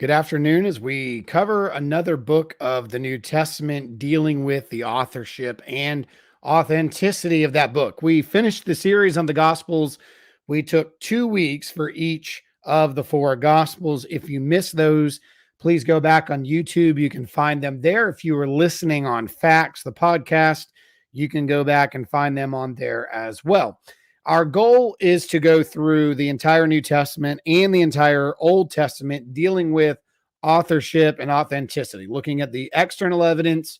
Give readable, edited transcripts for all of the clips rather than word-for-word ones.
Good afternoon as we cover another book of the New Testament dealing with the authorship and authenticity of that book. We finished the series on the Gospels. We took 2 weeks for each of the 4 Gospels. If you missed those, please go back on YouTube. You can find them there. If you were listening on Facts, the podcast, you can go back and find them on there as well. Our goal is to go through the entire New Testament and the entire Old Testament, dealing with authorship and authenticity, looking at the external evidence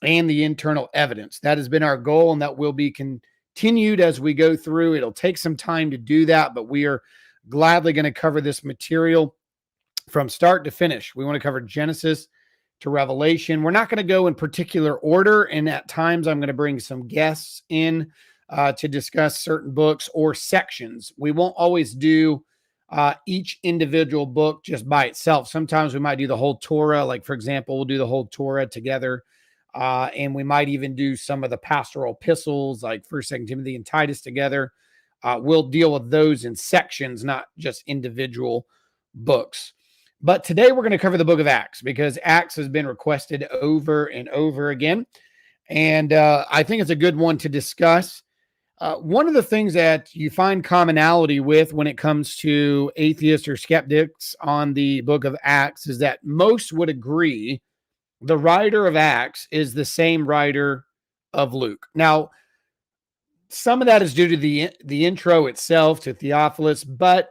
and the internal evidence. That has been our goal, and that will be continued as we go through. It'll take some time to do that, but we are gladly going to cover this material from start to finish. We want to cover Genesis to Revelation. We're not going to go in particular order, and at times I'm going to bring some guests in to discuss certain books or sections. We won't always do each individual book just by itself. Sometimes we might do the whole Torah. Like, for example, we'll do the whole Torah together. And we might even do some of the pastoral epistles like 1st, 2nd Timothy, and Titus together. We'll deal with those in sections, not just individual books. But today we're going to cover the book of Acts because Acts has been requested over and over again. And I think it's a good one to discuss. One of the things that you find commonality with when it comes to atheists or skeptics on the book of Acts is that most would agree the writer of Acts is the same writer of Luke. Now, some of that is due to the intro itself to Theophilus, but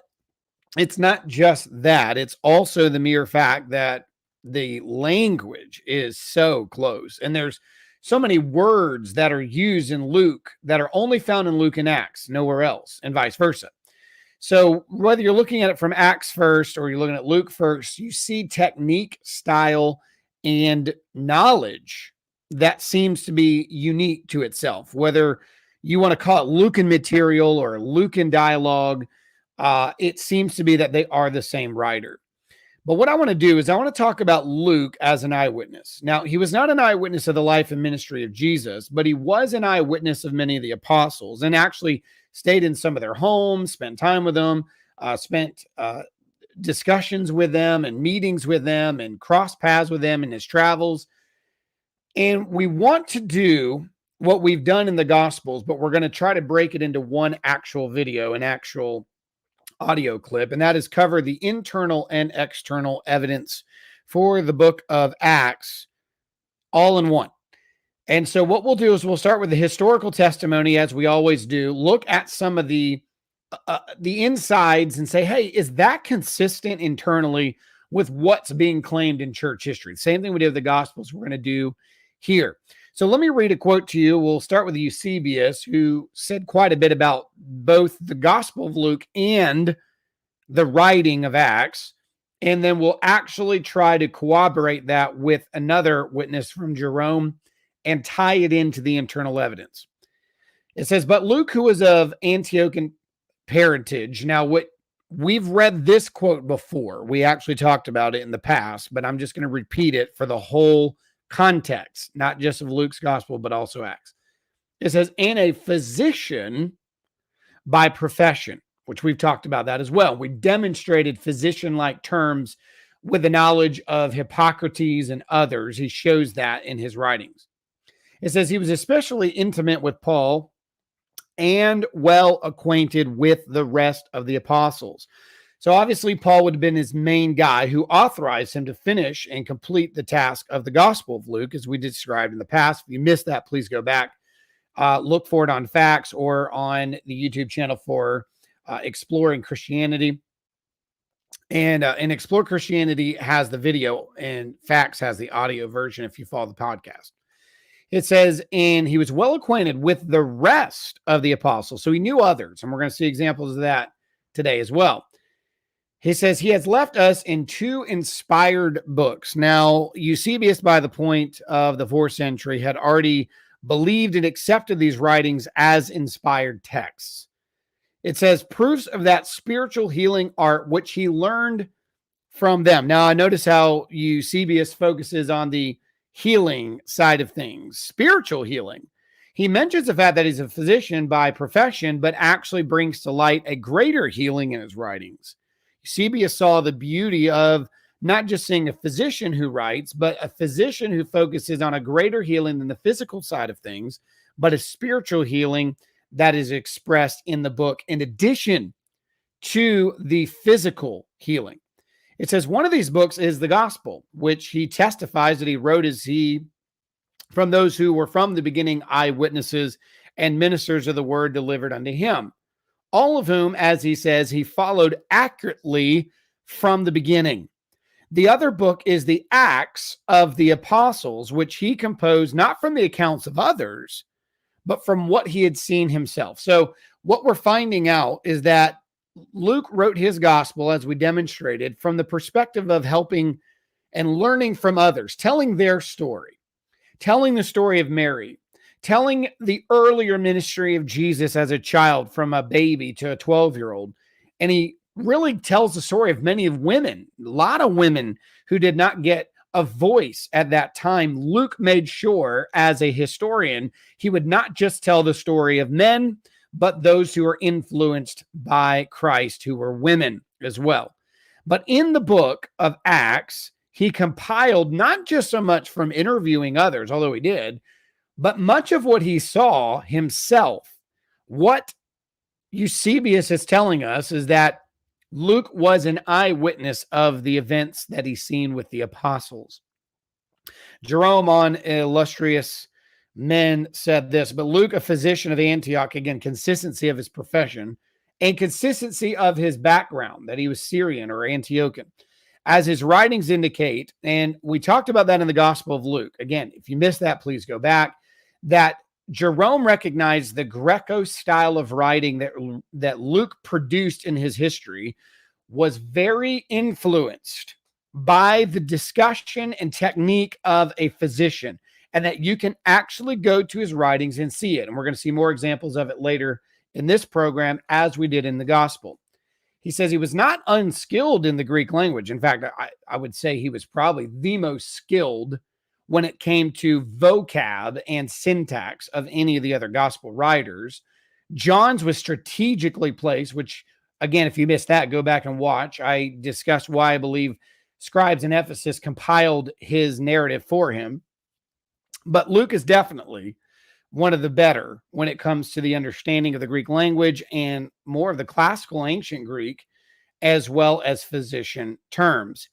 it's not just that. It's also the mere fact that the language is so close, and there's so many words that are used in Luke that are only found in Luke and Acts, nowhere else, and vice versa. So whether you're looking at it from Acts first or you're looking at Luke first, you see technique, style, and knowledge that seems to be unique to itself. Whether you want to call it Lucan material or Lucan dialogue, it seems to be that they are the same writer. But what I want to do is I want to talk about Luke as an eyewitness. Now, he was not an eyewitness of the life and ministry of Jesus, but he was an eyewitness of many of the apostles and actually stayed in some of their homes, spent time with them, spent discussions with them and meetings with them and crossed paths with them in his travels. And we want to do what we've done in the Gospels, but we're going to try to break it into one actual video, an actual audio clip, and that is cover the internal and external evidence for the book of Acts all in one. And so what we'll do is we'll start with the historical testimony, as we always do, look at some of the insides and say, hey, is that consistent internally with what's being claimed in church history? Same thing we did with the Gospels, we're going to do here. So let me read a quote to you. We'll start with Eusebius, who said quite a bit about both the Gospel of Luke and the writing of Acts. And then we'll actually try to corroborate that with another witness from Jerome and tie it into the internal evidence. It says, but Luke, who was of Antiochian parentage. Now, what we've read this quote before. We actually talked about it in the past, but I'm just going to repeat it for the whole context, not just of Luke's gospel, but also Acts. It says, and a physician by profession, which we've talked about that as well. We demonstrated physician-like terms with the knowledge of Hippocrates and others. He shows that in his writings. It says he was especially intimate with Paul and well acquainted with the rest of the apostles. So obviously, Paul would have been his main guy who authorized him to finish and complete the task of the Gospel of Luke, as we described in the past. If you missed that, please go back. Look for it on Facts or on the YouTube channel for Exploring Christianity. And Explore Christianity has the video, and Facts has the audio version if you follow the podcast. It says, and he was well acquainted with the rest of the apostles. So he knew others, and we're going to see examples of that today as well. He says he has left us in 2 inspired books. Now, Eusebius, by the point of the 4th century, had already believed and accepted these writings as inspired texts. It says proofs of that spiritual healing art which he learned from them. Now, I notice how Eusebius focuses on the healing side of things, spiritual healing. He mentions the fact that he's a physician by profession, but actually brings to light a greater healing in his writings. Eusebius saw the beauty of not just seeing a physician who writes, but a physician who focuses on a greater healing than the physical side of things, but a spiritual healing that is expressed in the book in addition to the physical healing. It says one of these books is the gospel, which he testifies that he wrote as he, from those who were from the beginning eyewitnesses and ministers of the word delivered unto him, all of whom, as he says, he followed accurately from the beginning. The other book is the Acts of the Apostles, which he composed not from the accounts of others, but from what he had seen himself. So what we're finding out is that Luke wrote his gospel, as we demonstrated, from the perspective of helping and learning from others, telling their story, telling the story of Mary, telling the earlier ministry of Jesus as a child from a baby to a 12-year-old. And he really tells the story of many of women, a lot of women who did not get a voice at that time. Luke made sure, as a historian, he would not just tell the story of men, but those who were influenced by Christ, who were women as well. But in the book of Acts, he compiled not just so much from interviewing others, although he did, but much of what he saw himself. What Eusebius is telling us is that Luke was an eyewitness of the events that he's seen with the apostles. Jerome, on Illustrious Men, said this, but Luke, a physician of Antioch, again, consistency of his profession and consistency of his background, that he was Syrian or Antiochian, as his writings indicate, and we talked about that in the Gospel of Luke. Again, if you missed that, please go back, that Jerome recognized the Greco style of writing that Luke produced in his history was very influenced by the discussion and technique of a physician, and that you can actually go to his writings and see it. And we're going to see more examples of it later in this program, as we did in the gospel. He says he was not unskilled in the Greek language. In fact, I would say he was probably the most skilled when it came to vocab and syntax of any of the other gospel writers. John's was strategically placed, which, again, if you missed that, go back and watch. I discussed why I believe scribes in Ephesus compiled his narrative for him. But Luke is definitely one of the better when it comes to the understanding of the Greek language and more of the classical ancient Greek, as well as physician terms.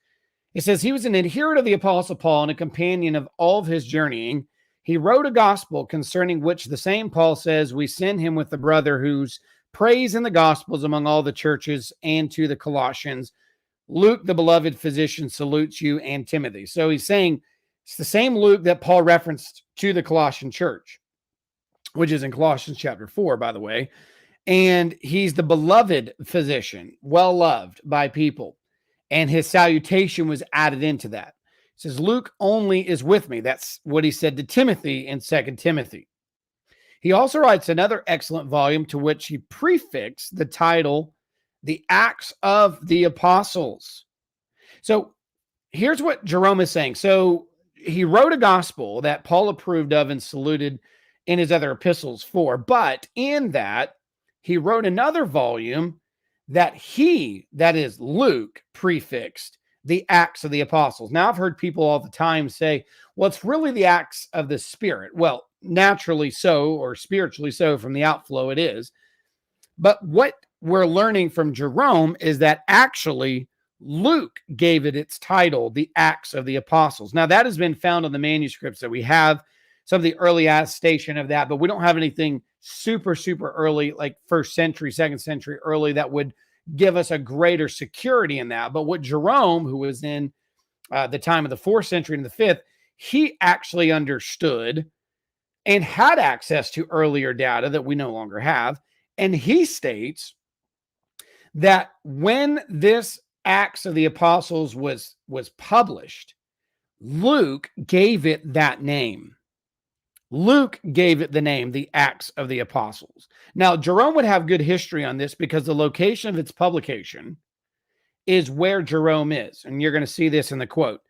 It says he was an adherent of the Apostle Paul and a companion of all of his journeying. He wrote a gospel concerning which the same Paul says, we send him with the brother whose praise in the gospels among all the churches and to the Colossians. Luke, the beloved physician, salutes you, and Timothy. So he's saying it's the same Luke that Paul referenced to the Colossian church, which is in Colossians chapter 4, by the way. And he's the beloved physician, well-loved by people. And his salutation was added into that. It says, Luke only is with me. That's what he said to Timothy in 2 Timothy. He also writes another excellent volume to which he prefixed the title, The Acts of the Apostles. So here's what Jerome is saying. So he wrote a gospel that Paul approved of and saluted in his other epistles for, but in that he wrote another volume that is Luke, prefixed the Acts of the Apostles. Now, I've heard people all the time say, well, it's really the Acts of the Spirit. Well, naturally so, or spiritually so, from the outflow it is. But what we're learning from Jerome is that actually Luke gave it its title, the Acts of the Apostles. Now, that has been found in the manuscripts that we have, some of the early attestation of that, but we don't have anything super, super early, like first century, second century early, that would give us a greater security in that. But what Jerome, who was in the time of the 4th century and the 5th, he actually understood and had access to earlier data that we no longer have. And he states that when this Acts of the Apostles was published, Luke gave it that name. Luke gave it the name, the Acts of the Apostles. Now, Jerome would have good history on this because the location of its publication is where Jerome is. And you're going to see this in the quote.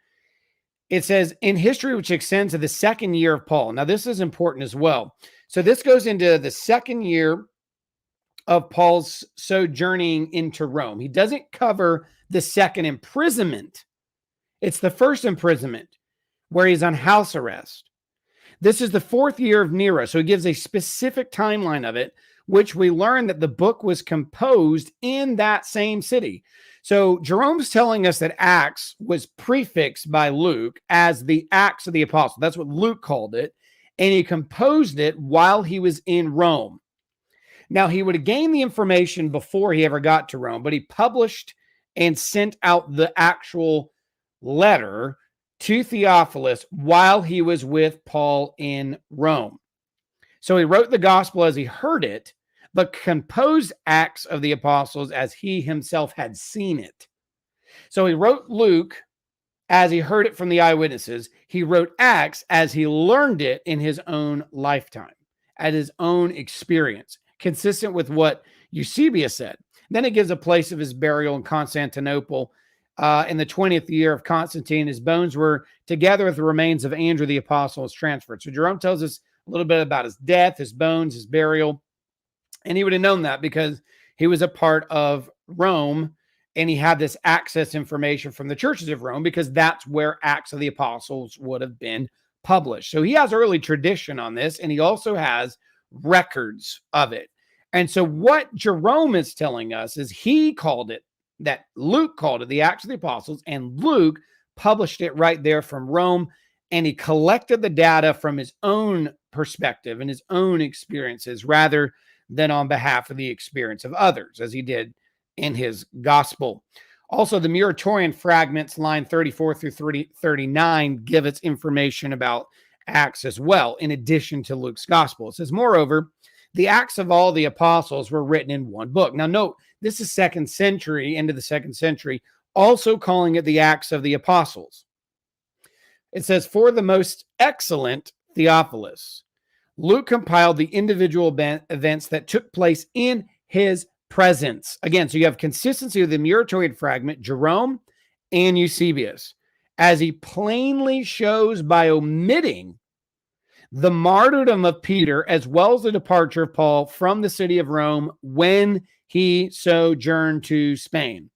It says, in history which extends to the 2nd year of Paul. Now, this is important as well. So this goes into the 2nd year of Paul's sojourning into Rome. He doesn't cover the 2nd imprisonment It's the first imprisonment where he's on house arrest. This is the 4th year of Nero. So he gives a specific timeline of it, which we learn that the book was composed in that same city. So Jerome's telling us that Acts was prefixed by Luke as the Acts of the Apostles. That's what Luke called it. And he composed it while he was in Rome. Now, he would have gained the information before he ever got to Rome, but he published and sent out the actual letter to Theophilus while he was with Paul in Rome. So he wrote the gospel as he heard it, but composed Acts of the Apostles as he himself had seen it. So he wrote Luke as he heard it from the eyewitnesses. He wrote Acts as he learned it in his own lifetime, at his own experience, consistent with what Eusebius said. Then it gives a place of his burial in Constantinople. In the 20th year of Constantine, his bones were together with the remains of Andrew the apostle was transferred. So Jerome tells us a little bit about his death, his bones, his burial. And he would have known that because he was a part of Rome and he had this access information from the churches of Rome because that's where Acts of the Apostles would have been published. So he has early tradition on this and he also has records of it. And so what Jerome is telling us is he called it, that Luke called it the Acts of the Apostles, and Luke published it right there from Rome, and he collected the data from his own perspective and his own experiences rather than on behalf of the experience of others, as he did in his gospel. Also, the Muratorian fragments, line 34 through 39, give us information about Acts as well, in addition to Luke's gospel. It says, moreover, the Acts of all the apostles were written in one book. Now, note, this is 2nd century, into the 2nd century, also calling it the Acts of the Apostles. It says, for the most excellent Theophilus, Luke compiled the individual events that took place in his presence. Again, so you have consistency of the Muratorian fragment, Jerome and Eusebius, as he plainly shows by omitting the martyrdom of Peter, as well as the departure of Paul from the city of Rome when he sojourned to Spain.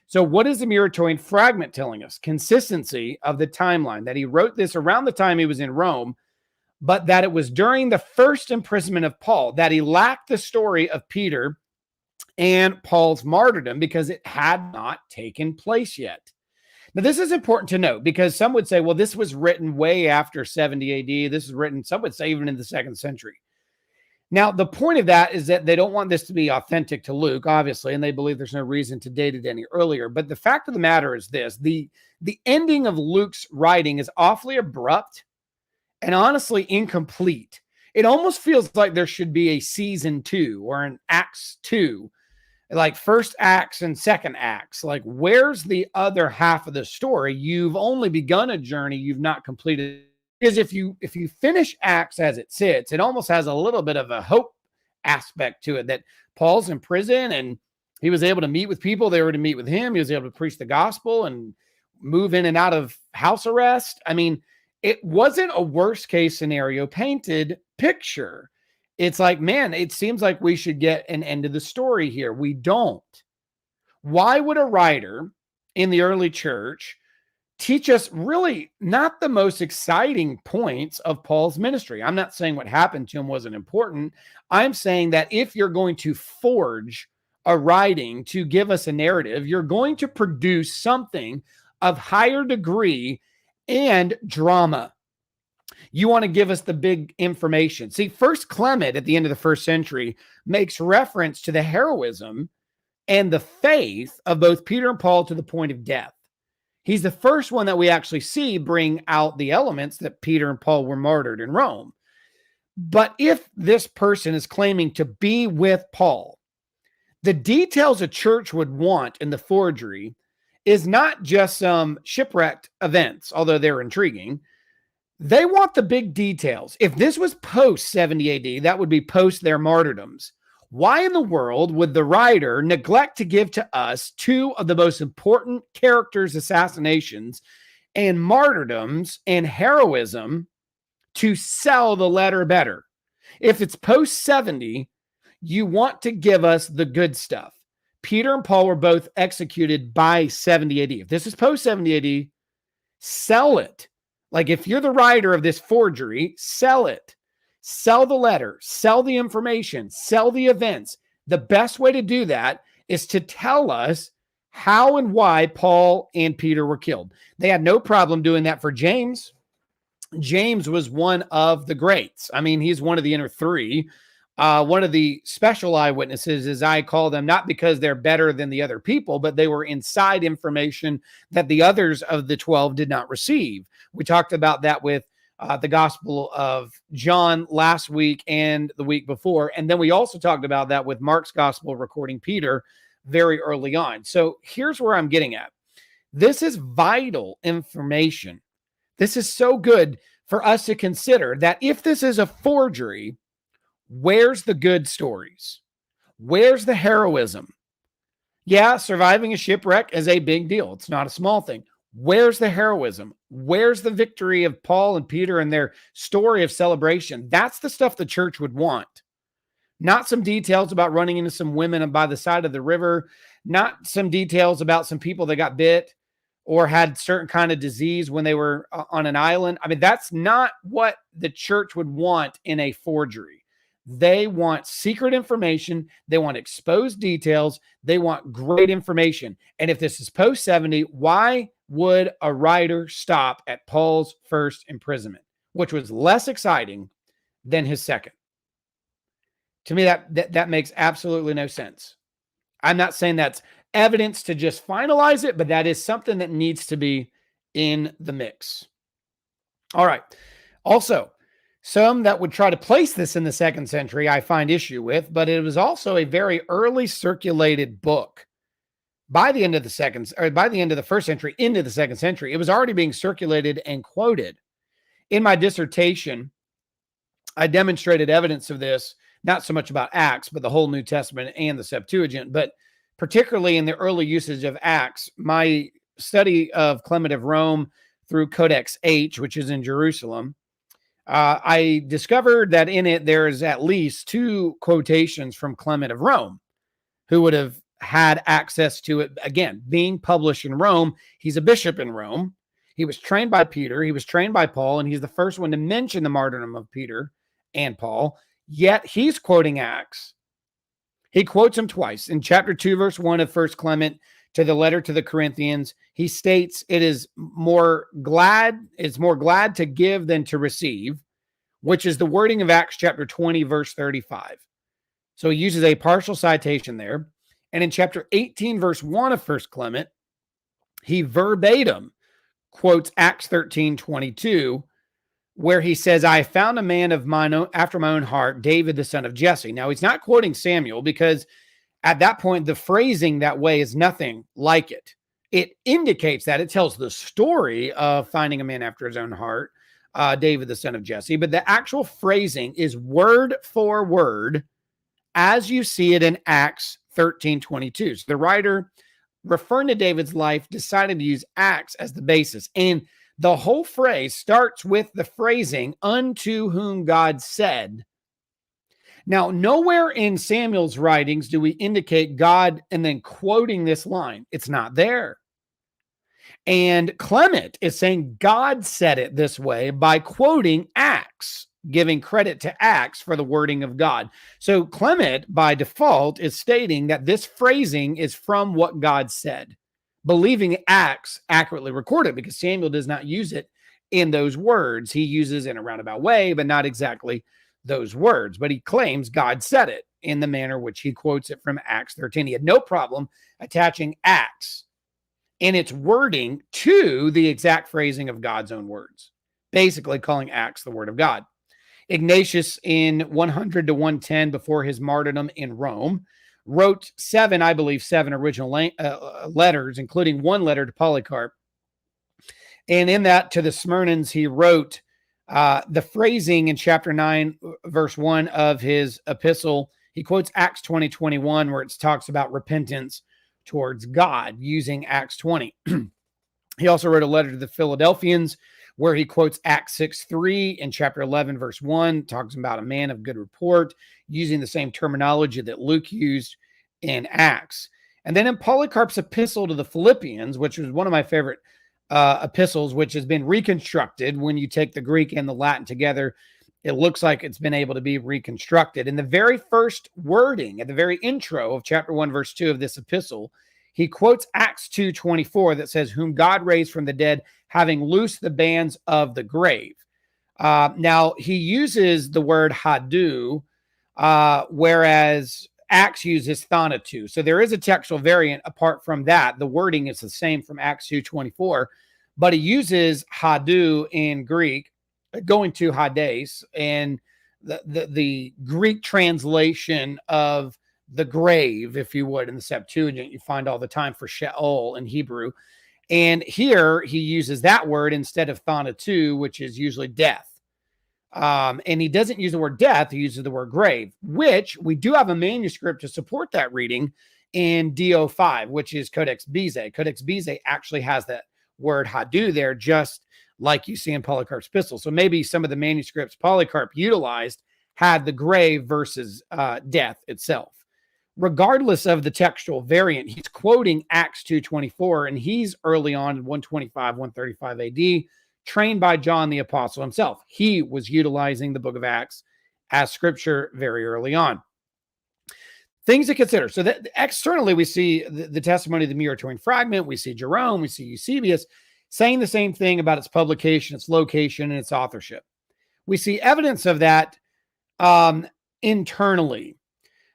So what is the Muratorian fragment telling us? Consistency of the timeline, that he wrote this around the time he was in Rome, but that it was during the first imprisonment of Paul, that he lacked the story of Peter and Paul's martyrdom because it had not taken place yet. Now, this is important to note because some would say, well, this was written way after 70 AD. This is written, some would say, even in the 2nd century. Now, the point of that is that they don't want this to be authentic to Luke, obviously, and they believe there's no reason to date it any earlier. But the fact of the matter is this, the ending of Luke's writing is awfully abrupt and honestly incomplete. It almost feels like there should be a season 2 or an Acts 2, like first acts and second acts. Like, where's the other half of the story? You've only begun a journey, you've not completed. Because if you finish Acts as it sits, it almost has a little bit of a hope aspect to it, that Paul's in prison and he was able to meet with people. They were to meet with him. He was able to preach the gospel and move in and out of house arrest. I mean, it wasn't a worst case scenario painted picture. It's like, man, it seems like we should get an end to the story here. We don't. Why would a writer in the early church teach us really not the most exciting points of Paul's ministry? I'm not saying what happened to him wasn't important. I'm saying that if you're going to forge a writing to give us a narrative, you're going to produce something of higher degree and drama. You want to give us the big information. See, First Clement at the end of the 1st century makes reference to the heroism and the faith of both Peter and Paul to the point of death. He's the first one that we actually see bring out the elements that Peter and Paul were martyred in Rome. But if this person is claiming to be with Paul, the details a church would want in the forgery is not just some shipwrecked events, although they're intriguing. They want the big details. If this was post 70 AD, that would be post their martyrdoms. Why in the world would the writer neglect to give to us 2 of the most important characters' assassinations and martyrdoms and heroism to sell the letter better? If it's post 70, you want to give us the good stuff. Peter and Paul were both executed by 70 AD. If this is post 70 AD, Sell it. Like if you're the writer of this forgery, sell it. Sell the letter, sell the information, sell the events. The best way to do that is to tell us how and why Paul and Peter were killed. They had no problem doing that for James. James was one of the greats. I mean, he's one of the inner three. One of the special eyewitnesses, as I call them, not because they're better than the other people, but they were inside information that the others of the 12 did not receive. We talked about that with the Gospel of John last week and the week before. And then we also talked about that with Mark's Gospel recording Peter very early on. So here's where I'm getting at. This is vital information. This is so good for us to consider that if this is a forgery, where's the good stories? Where's the heroism? Yeah, surviving a shipwreck is a big deal. It's not a small thing. Where's the heroism? Where's the victory of Paul and Peter and their story of celebration? That's the stuff the church would want. Not some details about running into some women by the side of the river. Not some details about some people that got bit or had certain kind of disease when they were on an island. I mean, that's not what the church would want in a forgery. They want secret information. They want exposed details. They want great information. And if this is post 70, why would a writer stop at Paul's first imprisonment, which was less exciting than his second? To me, that makes absolutely no sense. I'm not saying that's evidence to just finalize it, but that is something that needs to be in the mix. All right. Also, some that would try to place this in the 2nd century, I find issue with, but it was also a very early circulated book. By the end of the 1st century into the 2nd century, it was already being circulated and quoted. In my dissertation, I demonstrated evidence of this, not so much about Acts, but the whole New Testament and the Septuagint, but particularly in the early usage of Acts. My study of Clement of Rome through Codex H, which is in Jerusalem, I discovered that in it there is at least 2 quotations from Clement of Rome, who would have had access to it, again, being published in Rome. He's a bishop in Rome. He was trained by Peter. He was trained by Paul, and he's the first one to mention the martyrdom of Peter and Paul. Yet he's quoting Acts. He quotes him twice. In chapter 2, verse 1 of 1 Clement, to the letter to the Corinthians, he states, it's more glad to give than to receive, which is the wording of Acts chapter 20, verse 35. So he uses a partial citation there. And in chapter 18, verse 1 of 1 Clement, he verbatim quotes Acts 13:22, where he says, I found a man of mine own, after my own heart, David, the son of Jesse. Now, he's not quoting Samuel because at that point, the phrasing that way is nothing like it. It indicates that it tells the story of finding a man after his own heart, David, the son of Jesse. But the actual phrasing is word for word as you see it in Acts 13:22. So the writer, referring to David's life, decided to use Acts as the basis. And the whole phrase starts with the phrasing, unto whom God said. Now, nowhere in Samuel's writings do we indicate God and then quoting this line. It's not there. And Clement is saying God said it this way by quoting Acts, giving credit to Acts for the wording of God. So Clement, by default, is stating that this phrasing is from what God said, believing Acts accurately recorded, because Samuel does not use it in those words. He uses it in a roundabout way, but not exactly those words. But he claims God said it in the manner which he quotes it from Acts 13. He had no problem attaching Acts in its wording to the exact phrasing of God's own words, basically calling Acts the word of God. Ignatius, in 100 to 110 before his martyrdom in Rome, wrote seven original letters, including one letter to Polycarp. And in that, to the Smyrnans, he wrote the phrasing in chapter 9, verse 1 of his epistle. He quotes Acts 20:21, where it talks about repentance towards God, using Acts 20. He also wrote a letter to the Philadelphians, where he quotes Acts 6:3 in chapter 11, verse 1, talks about a man of good report, using the same terminology that Luke used in Acts. And then in Polycarp's epistle to the Philippians, which was one of my favorite epistles, which has been reconstructed. When you take the Greek and the Latin together, it looks like it's been able to be reconstructed. In the very first wording, at the very intro of chapter 1, verse 2 of this epistle, he quotes Acts 2:24 that says, whom God raised from the dead, having loosed the bands of the grave. Now, he uses the word hadu, whereas Acts uses thanatou. So there is a textual variant apart from that. The wording is the same from Acts 2:24, but he uses hadu in Greek, going to Hades, and the Greek translation of the grave, if you would, in the Septuagint, you find all the time for Sheol in Hebrew. And here he uses that word instead of thanatou, which is usually death. And he doesn't use the word death, he uses the word grave, which we do have a manuscript to support that reading in DO5, which is Codex Bezae. Codex Bezae actually has that word hadu there, just like you see in Polycarp's epistle. So maybe some of the manuscripts Polycarp utilized had the grave versus death itself. Regardless of the textual variant, he's quoting Acts 2:24, and he's early on in 125, 135 AD, trained by John the Apostle himself. He was utilizing the book of Acts as scripture very early on. Things to consider. So that externally, we see the testimony of the Muratorian fragment. We see Jerome, we see Eusebius saying the same thing about its publication, its location, and its authorship. We see evidence of that internally.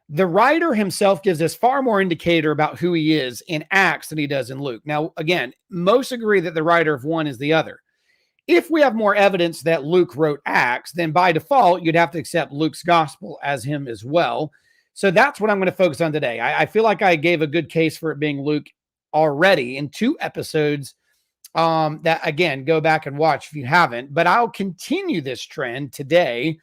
The writer himself gives us far more indicator about who he is in Acts than he does in Luke. Now, again, most agree that the writer of one is the other. If we have more evidence that Luke wrote Acts, then by default, you'd have to accept Luke's gospel as him as well. So that's what I'm going to focus on today. I feel like I gave a good case for it being Luke already in 2 episodes that, again, go back and watch if you haven't. But I'll continue this trend today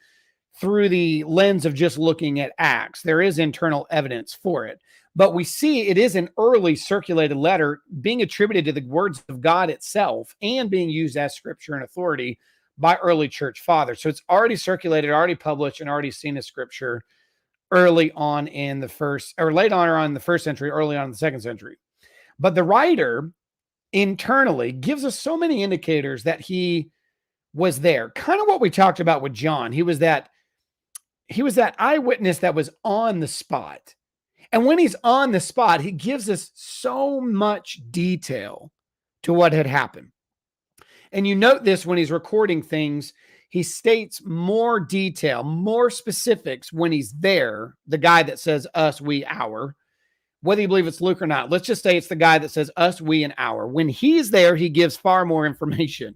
through the lens of just looking at Acts. There is internal evidence for it. But we see it is an early circulated letter being attributed to the words of God itself and being used as scripture and authority by early church fathers. So it's already circulated, already published, and already seen as scripture early on in the first, or late on or on in the first century, early on in the second century. But the writer internally gives us so many indicators that he was there. Kind of what we talked about with John. He was that eyewitness that was on the spot. And when he's on the spot, he gives us so much detail to what had happened. And you note this when he's recording things, he states more detail, more specifics when he's there, the guy that says us, we, our, whether you believe it's Luke or not. Let's just say it's the guy that says us, we, and our. When he's there, he gives far more information.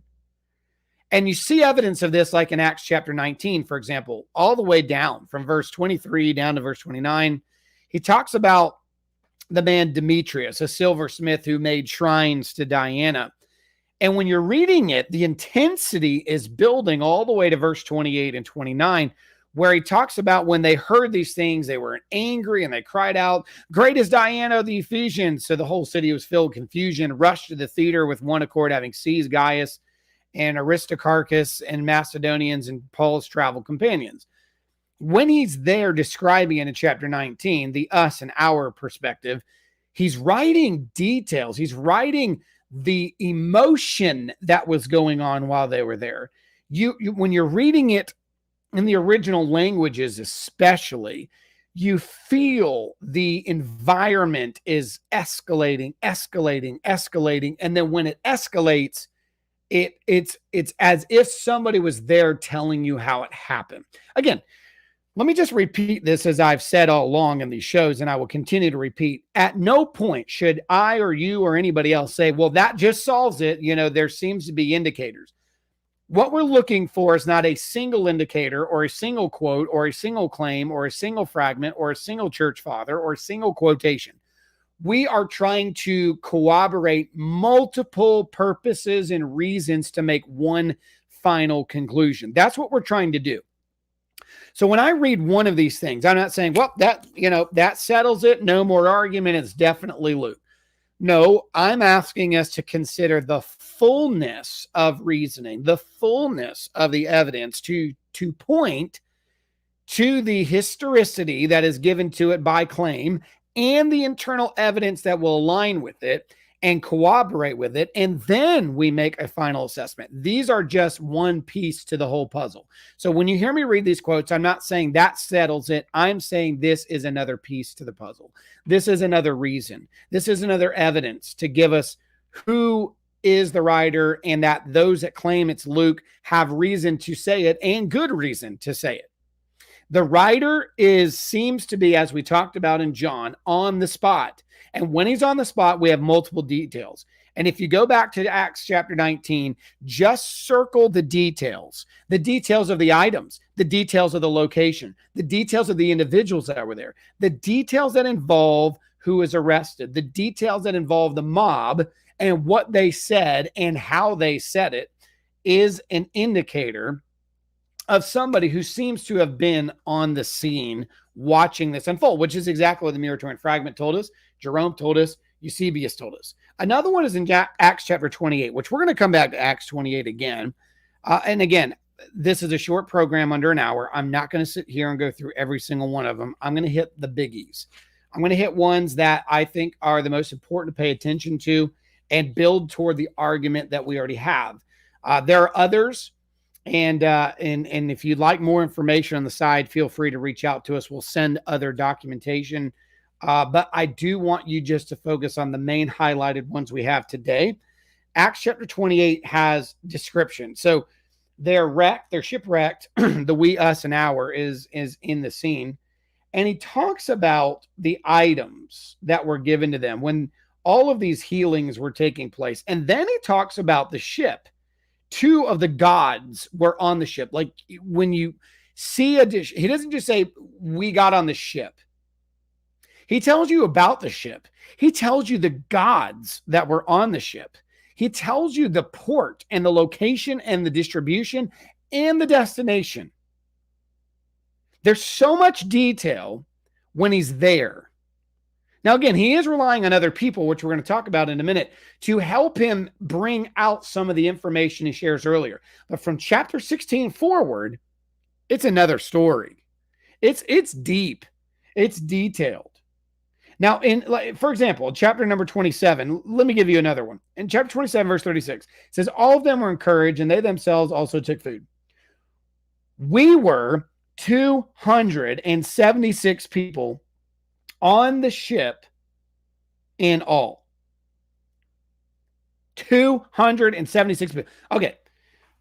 And you see evidence of this like in Acts chapter 19, for example, all the way down from verse 23 down to verse 29. He talks about the man Demetrius, a silversmith who made shrines to Diana. And when you're reading it, the intensity is building all the way to verse 28 and 29, where he talks about when they heard these things, they were angry and they cried out, "Great is Diana of the Ephesians." So the whole city was filled with confusion, rushed to the theater with one accord, having seized Gaius and Aristarchus and Macedonians and Paul's travel companions. When he's there describing it in chapter 19, the us and our perspective, he's writing details. He's writing the emotion that was going on while they were there. When you're reading it in the original languages, especially, you feel the environment is escalating. And then when it escalates, it's as if somebody was there telling you how it happened. Again, let me just repeat this as I've said all along in these shows, and I will continue to repeat. At no point should I or you or anybody else say, well, that just solves it. You know, there seems to be indicators. What we're looking for is not a single indicator or a single quote or a single claim or a single fragment or a single church father or a single quotation. We are trying to corroborate multiple purposes and reasons to make one final conclusion. That's what we're trying to do. So when I read one of these things, I'm not saying, well, that settles it. No more argument. It's definitely Luke. No, I'm asking us to consider the fullness of reasoning, the fullness of the evidence to point to the historicity that is given to it by claim and the internal evidence that will align with it. and corroborate with it, and then we make a final assessment. These are just one piece to the whole puzzle. So when you hear me read these quotes, I'm not saying that settles it. I'm saying this is another piece to the puzzle. This is another reason. This is another evidence to give us who is the writer, and that those that claim it's Luke have reason to say it, and good reason to say it. The writer seems to be, as we talked about in John, on the spot. And when he's on the spot, we have multiple details. And if you go back to Acts chapter 19, just circle the details of the items, the details of the location, the details of the individuals that were there, the details that involve who was arrested, the details that involve the mob and what they said and how they said it is an indicator of somebody who seems to have been on the scene watching this unfold, which is exactly what the Muratorian fragment told us, Jerome told us, Eusebius told us. Another one is in Acts chapter 28, which we're going to come back to Acts 28 again. And again, this is a short program under an hour. I'm not going to sit here and go through every single one of them. I'm going to hit the biggies. I'm going to hit ones that I think are the most important to pay attention to and build toward the argument that we already have. There are others. And if you'd like more information on the side, feel free to reach out to us. We'll send other documentation. But I do want you just to focus on the main highlighted ones we have today. Acts chapter 28 has description. So they're wrecked, they're shipwrecked. The we, us, and our is in the scene. And he talks about the items that were given to them when all of these healings were taking place. And then he talks about the ship. Two of the gods were on the ship. Like when you see a dish, he doesn't just say, we got on the ship. He tells you about the ship. He tells you the gods that were on the ship. He tells you the port and the location and the distribution and the destination. There's so much detail when he's there. Now, again, he is relying on other people, which we're going to talk about in a minute, to help him bring out some of the information he shares earlier. But from chapter 16 forward, it's another story. It's deep. It's detailed. Now, for example, chapter number 27, let me give you another one. In chapter 27, verse 36, it says, all of them were encouraged, and they themselves also took food. We were 276 people on the ship in all. 276 people. Okay.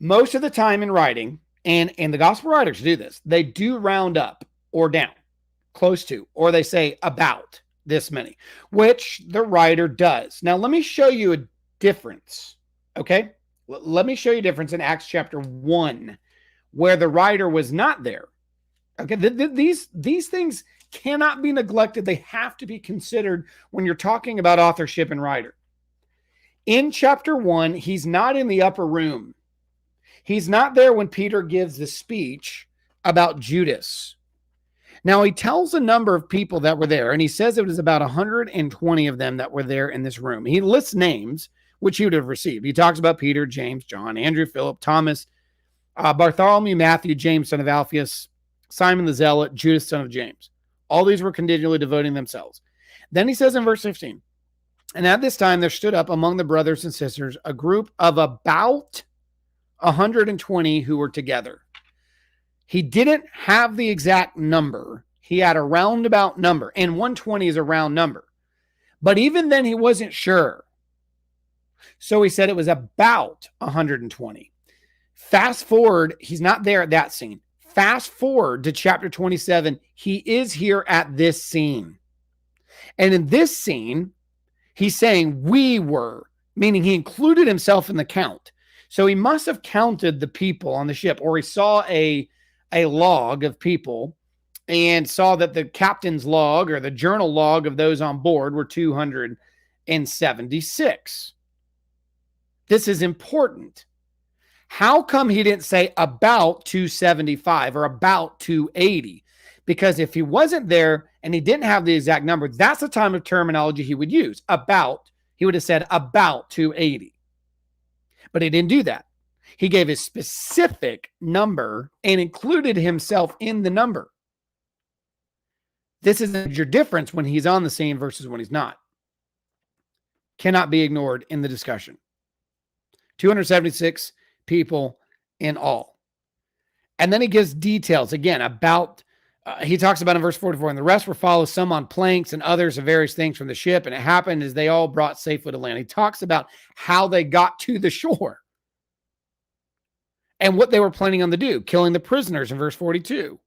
Most of the time in writing, and the gospel writers do this, they do round up or down, close to, or they say about this many, which the writer does. Now, let me show you a difference. Okay. Let me show you a difference in Acts chapter 1, where the writer was not there. Okay. These things cannot be neglected. They have to be considered when you're talking about authorship and writer. In chapter 1, he's not in the upper room. He's not there when Peter gives the speech about Judas. Now, he tells a number of people that were there, and he says it was about 120 of them that were there in this room. He lists names, which he would have received. He talks about Peter, James, John, Andrew, Philip, Thomas, Bartholomew, Matthew, James, son of Alphaeus, Simon the Zealot, Judas, son of James. All these were continually devoting themselves. Then he says in verse 15, and at this time there stood up among the brothers and sisters a group of about 120 who were together. He didn't have the exact number. He had a roundabout number, and 120 is a round number. But even then he wasn't sure. So he said it was about 120. Fast forward, he's not there at that scene. Fast forward to chapter 27, he is here at this scene. And in this scene, he's saying we were, meaning he included himself in the count. So he must have counted the people on the ship, or he saw a log of people and saw that the captain's log or the journal log of those on board were 276. This is important. How come he didn't say about 275 or about 280? Because if he wasn't there and he didn't have the exact number, that's the time of terminology he would use. About, he would have said about 280. But he didn't do that. He gave a specific number and included himself in the number. This is your difference when he's on the scene versus when he's not. cannot be ignored in the discussion. 276 people in all. And then he gives details again about, he talks about in verse 44, and the rest were followed, some on planks and others of various things from the ship. And it happened as they all brought safely to land. He talks about how they got to the shore and what they were planning on to do, killing the prisoners in verse 42.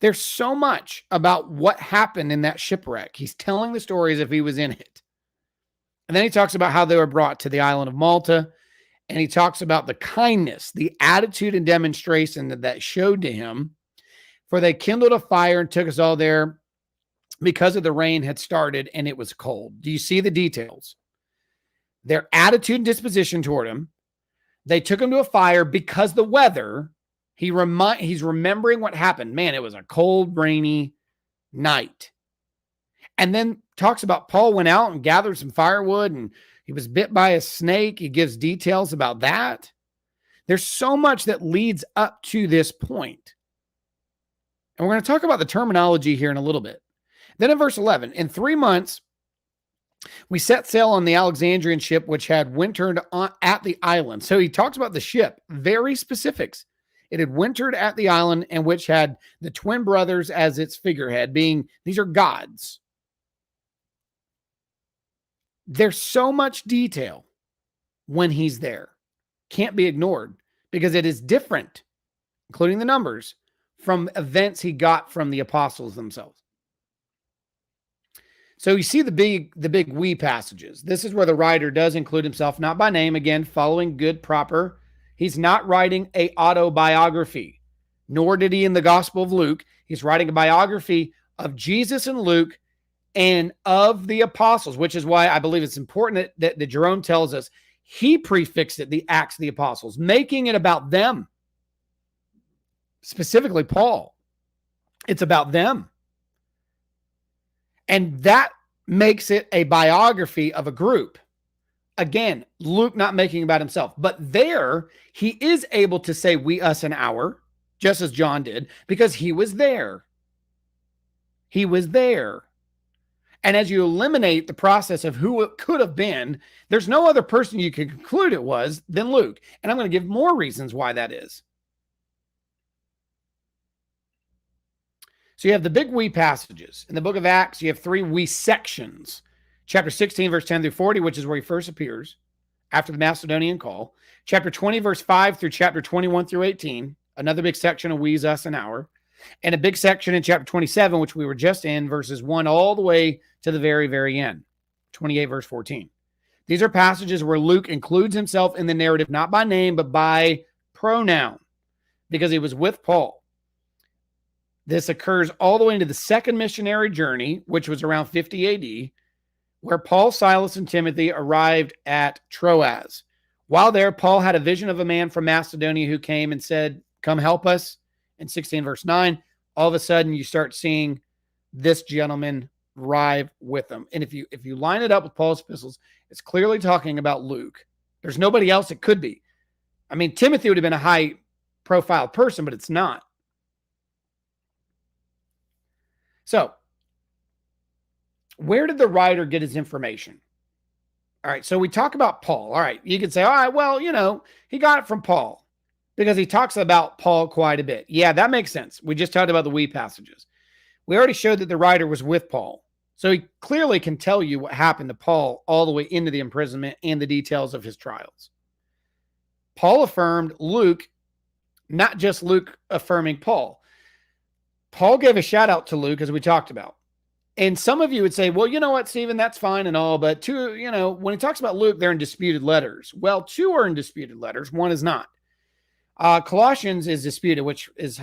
There's so much about what happened in that shipwreck. He's telling the story as if he was in it. And then he talks about how they were brought to the island of Malta. And he talks about the kindness, the attitude and demonstration that showed to him. For they kindled a fire and took us all there because of the rain had started and it was cold. Do you see the details? Their attitude and disposition toward him. They took him to a fire because the weather, he's remembering what happened. Man, it was a cold, rainy night. And then talks about Paul went out and gathered some firewood and he was bit by a snake. He gives details about that. There's so much that leads up to this point. And we're going to talk about the terminology here in a little bit. Then in verse 11, in 3 months, we set sail on the Alexandrian ship, which had wintered at the island. So he talks about the ship, very specifics. It had wintered at the island and which had the twin brothers as its figurehead, being, these are gods. There's so much detail when he's there. Can't be ignored because it is different, including the numbers, from events he got from the apostles themselves. So you see the big we passages. This is where the writer does include himself, not by name, again, following good, proper. He's not writing a autobiography, nor did he in the Gospel of Luke. He's writing a biography of Jesus and Luke and of the apostles, which is why I believe it's important that Jerome tells us he prefixed it the Acts of the Apostles, making it about them. Specifically Paul. It's about them. And that makes it a biography of a group. Again, Luke not making about himself. But there, he is able to say we, us, and our, just as John did, because he was there. He was there. And as you eliminate the process of who it could have been, there's no other person you can conclude it was than Luke. And I'm going to give more reasons why that is. So you have the big we passages. In the book of Acts, you have 3 we sections. Chapter 16, verse 10 through 40, which is where he first appears after the Macedonian call. Chapter 20, verse 5 through chapter 21 through 18, another big section of we's, us, and our. And a big section in chapter 27, which we were just in, verses 1 all the way to the very, very end, 28, verse 14. These are passages where Luke includes himself in the narrative, not by name, but by pronoun, because he was with Paul. This occurs all the way into the second missionary journey, which was around 50 AD, where Paul, Silas, and Timothy arrived at Troas. While there, Paul had a vision of a man from Macedonia who came and said, come help us. In 16 verse 9, all of a sudden you start seeing this gentleman arrive with them. And if you line it up with Paul's epistles, it's clearly talking about Luke. There's nobody else it could be. I mean, Timothy would have been a high profile person, but it's not. So, where did the writer get his information? All right, so we talk about Paul. All right, you could say, all right, well, he got it from Paul because he talks about Paul quite a bit. Yeah, that makes sense. We just talked about the we passages. We already showed that the writer was with Paul. So he clearly can tell you what happened to Paul all the way into the imprisonment and the details of his trials. Paul affirmed Luke, not just Luke affirming Paul. Paul gave a shout out to Luke, as we talked about. And some of you would say, well, you know what, Stephen, that's fine and all, but when he talks about Luke, they're in disputed letters. Well, 2 are in disputed letters. 1 is not. Colossians is disputed, which is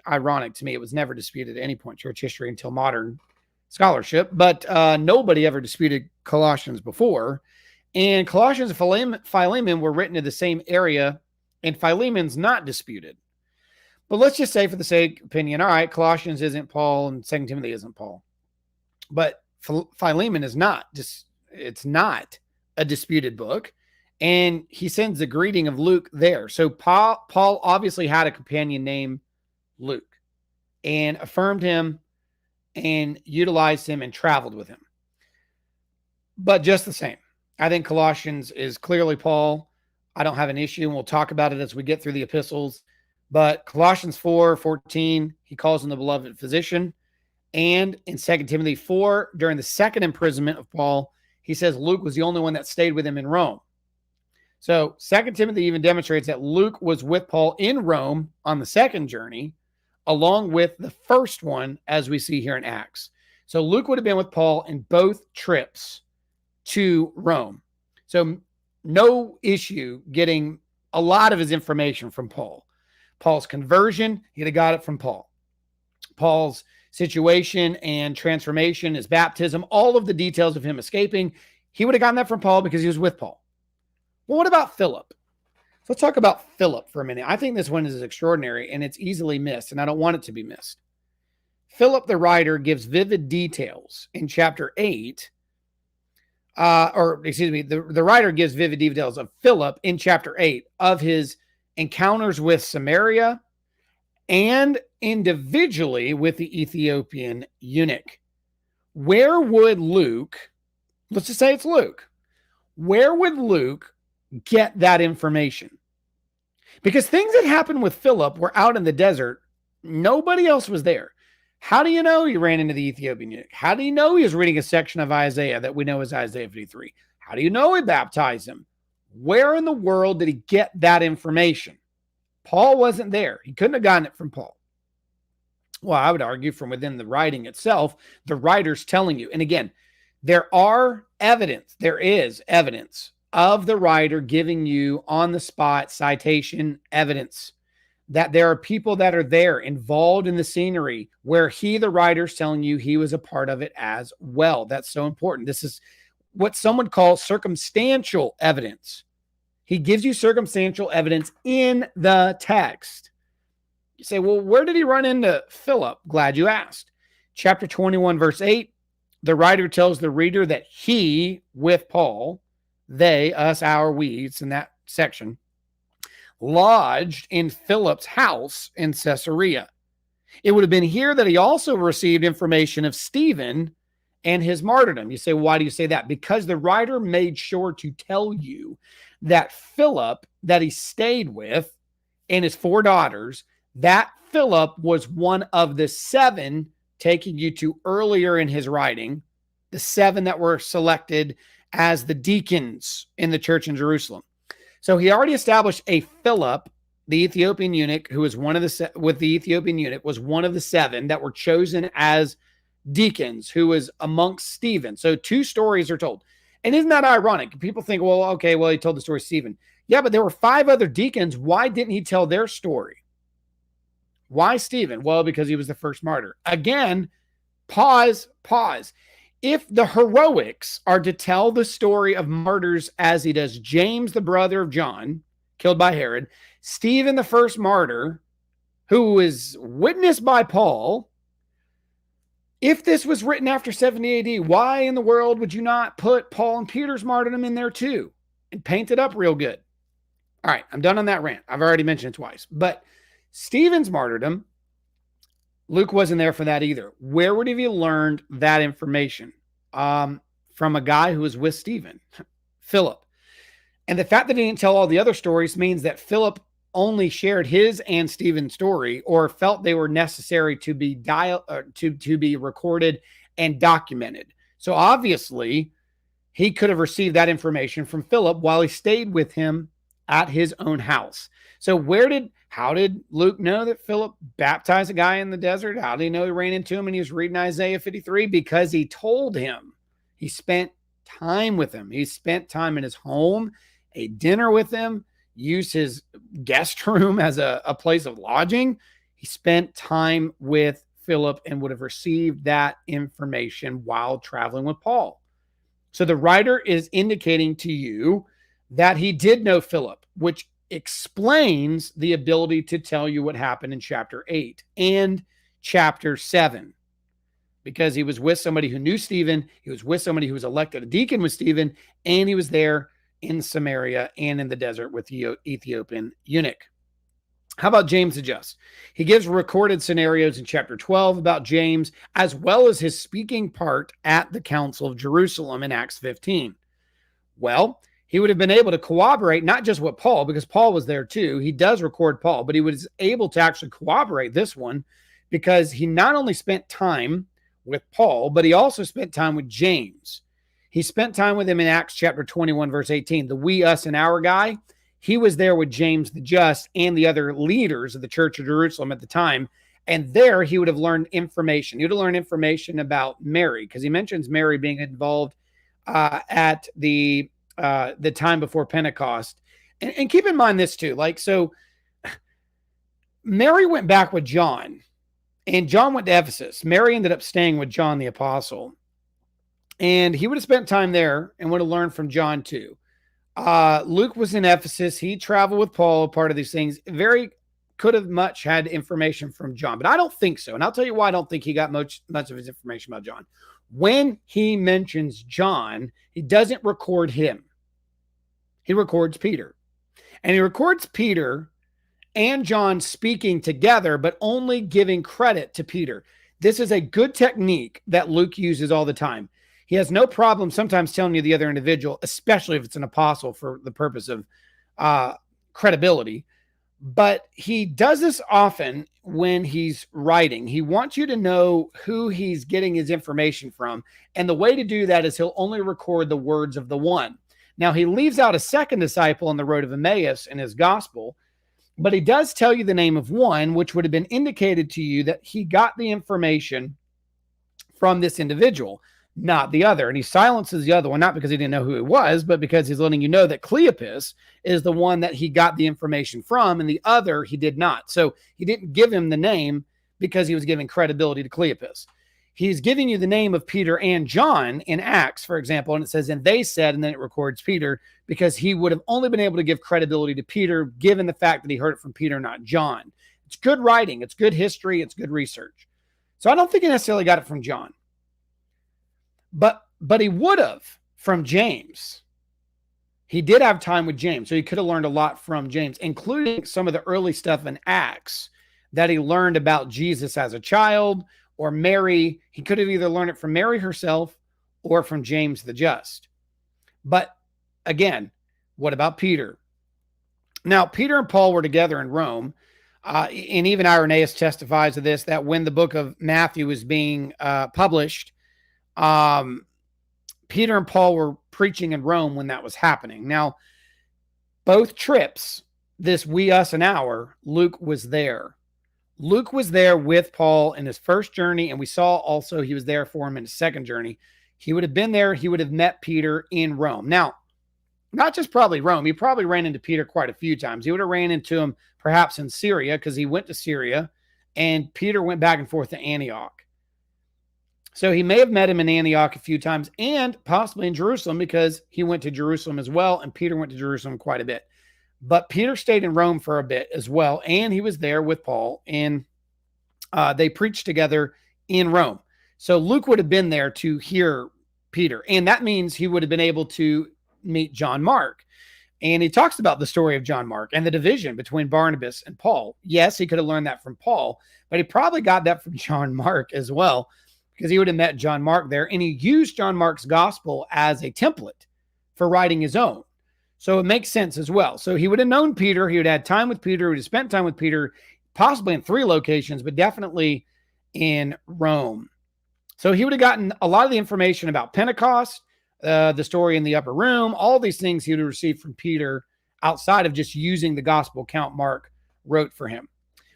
ironic to me. It was never disputed at any point in church history until modern scholarship, but nobody ever disputed Colossians before. And Colossians and Philemon were written in the same area, and Philemon's not disputed. But let's just say for the sake of opinion, all right, Colossians isn't Paul and 2 Timothy isn't Paul. But Philemon is not. It's not a disputed book. And he sends the greeting of Luke there. So Paul obviously had a companion named Luke and affirmed him and utilized him and traveled with him. But just the same, I think Colossians is clearly Paul. I don't have an issue, and we'll talk about it as we get through the epistles. But Colossians 4:14, he calls him the beloved physician. And in 2 Timothy 4, during the second imprisonment of Paul, he says Luke was the only one that stayed with him in Rome. So 2 Timothy even demonstrates that Luke was with Paul in Rome on the second journey, along with the first one, as we see here in Acts. So Luke would have been with Paul in both trips to Rome. So no issue getting a lot of his information from Paul. Paul's conversion, he'd have got it from Paul. Paul's situation and transformation, his baptism, all of the details of him escaping, he would have gotten that from Paul because he was with Paul. Well, what about Philip? Let's talk about Philip for a minute. I think this one is extraordinary and it's easily missed, and I don't want it to be missed. Philip, the writer, gives vivid details in chapter 8. The writer gives vivid details of Philip in chapter 8 of his encounters with Samaria and individually with the Ethiopian eunuch. Where would Luke, let's just say it's Luke, where would Luke get that information? Because things that happened with Philip were out in the desert. Nobody else was there. How do you know he ran into the Ethiopian eunuch? How do you know he was reading a section of Isaiah that we know is Isaiah 53? How do you know he baptized him? Where in the world did he get that information? Paul wasn't there. He couldn't have gotten it from Paul. Well, I would argue from within the writing itself, the writer's telling you. And again, there is evidence of the writer giving you on the spot citation evidence that there are people that are there involved in the scenery where the writer's telling you he was a part of it as well. That's so important. This is what someone calls circumstantial evidence. He gives you circumstantial evidence in the text. You say, well, where did he run into Philip? Glad you asked. Chapter 21, verse 8, the writer tells the reader that he, with Paul, they, us, our, we, it's in that section, lodged in Philip's house in Caesarea. It would have been here that he also received information of Stephen and his martyrdom. You say, why do you say that? Because the writer made sure to tell you that Philip that he stayed with and his 4 daughters, that Philip was one of the 7, taking you to earlier in his writing, the 7 that were selected as the deacons in the church in Jerusalem. So he already established a Philip, the Ethiopian eunuch, who was one of the 7 that were chosen as deacons, who was amongst Stephen. So 2 stories are told. And isn't that ironic? People think, well, okay, well, he told the story of Stephen. Yeah, but there were 5 other deacons. Why didn't he tell their story? Why Stephen? Well, because he was the first martyr. Again, pause. If the heroics are to tell the story of martyrs as he does James, the brother of John, killed by Herod, Stephen, the first martyr, who was witnessed by Paul, if this was written after 70 AD, why in the world would you not put Paul and Peter's martyrdom in there too and paint it up real good? All right, I'm done on that rant. I've already mentioned it twice. But Stephen's martyrdom, Luke wasn't there for that either. Where would he have learned that information? From a guy who was with Stephen, Philip. And the fact that he didn't tell all the other stories means that Philip only shared his and Stephen's story, or felt they were necessary to be to be recorded and documented. So obviously, he could have received that information from Philip while he stayed with him at his own house. So how did Luke know that Philip baptized a guy in the desert? How did he know he ran into him and he was reading Isaiah 53? Because he told him. He spent time with him. He spent time in his home, ate dinner with him, used his guest room as a place of lodging. He spent time with Philip and would have received that information while traveling with Paul. So the writer is indicating to you that he did know Philip, which explains the ability to tell you what happened in chapter 8 and chapter 7. Because he was with somebody who knew Stephen, he was with somebody who was elected a deacon with Stephen, and he was there in Samaria and in the desert with the Ethiopian eunuch. How about James the Just? He gives recorded scenarios in chapter 12 about James, as well as his speaking part at the Council of Jerusalem in Acts 15. Well, he would have been able to corroborate not just what Paul, because Paul was there too. He does record Paul, but he was able to actually corroborate this one because he not only spent time with Paul, but he also spent time with James. He spent time with him in Acts chapter 21, verse 18. The we, us, and our guy, he was there with James the Just and the other leaders of the Church of Jerusalem at the time. And there he would have learned information. He would have learned information about Mary, because he mentions Mary being involved at the time before Pentecost. And keep in mind this too, so Mary went back with John, and John went to Ephesus. Mary ended up staying with John the Apostle, and he would have spent time there and would have learned from John too. Luke was in Ephesus. He traveled with Paul, part of these things. Very could have much had information from John, but I don't think so. And I'll tell you why I don't think he got much of his information about John. When he mentions John, he doesn't record him. He records Peter. And he records Peter and John speaking together, but only giving credit to Peter. This is a good technique that Luke uses all the time. He has no problem sometimes telling you the other individual, especially if it's an apostle for the purpose of credibility. But he does this often when he's writing. He wants you to know who he's getting his information from. And the way to do that is he'll only record the words of the one. Now, he leaves out a second disciple on the road of Emmaus in his gospel, but he does tell you the name of one, which would have been indicated to you that he got the information from this individual, not the other. And he silences the other one, not because he didn't know who it was, but because he's letting you know that Cleopas is the one that he got the information from, and the other he did not. So he didn't give him the name because he was giving credibility to Cleopas. He's giving you the name of Peter and John in Acts, for example, and it says, and they said, and then it records Peter, because he would have only been able to give credibility to Peter, given the fact that he heard it from Peter, not John. It's good writing. It's good history. It's good research. So I don't think he necessarily got it from John. But he would have from James. He did have time with James, so he could have learned a lot from James, including some of the early stuff in Acts that he learned about Jesus as a child, or Mary. He could have either learned it from Mary herself or from James the Just. But again, what about Peter? Now, Peter and Paul were together in Rome, and even Irenaeus testifies to this, that when the book of Matthew was being published, Peter and Paul were preaching in Rome when that was happening. Now, both trips, this we, us, and our, Luke was there. Luke was there with Paul in his first journey, and we saw also he was there for him in his second journey. He would have been there. He would have met Peter in Rome. Now, not just probably Rome. He probably ran into Peter quite a few times. He would have ran into him perhaps in Syria, because he went to Syria, and Peter went back and forth to Antioch. So he may have met him in Antioch a few times, and possibly in Jerusalem, because he went to Jerusalem as well, and Peter went to Jerusalem quite a bit. But Peter stayed in Rome for a bit as well, and he was there with Paul, and they preached together in Rome. So Luke would have been there to hear Peter, and that means he would have been able to meet John Mark. And he talks about the story of John Mark and the division between Barnabas and Paul. Yes, he could have learned that from Paul, but he probably got that from John Mark as well, because he would have met John Mark there, and he used John Mark's gospel as a template for writing his own. So it makes sense as well. So he would have known Peter. He would have had time with Peter. He would have spent time with Peter, possibly in 3 locations, but definitely in Rome. So he would have gotten a lot of the information about Pentecost, the story in the upper room, all these things he would have received from Peter outside of just using the gospel account Mark wrote for him.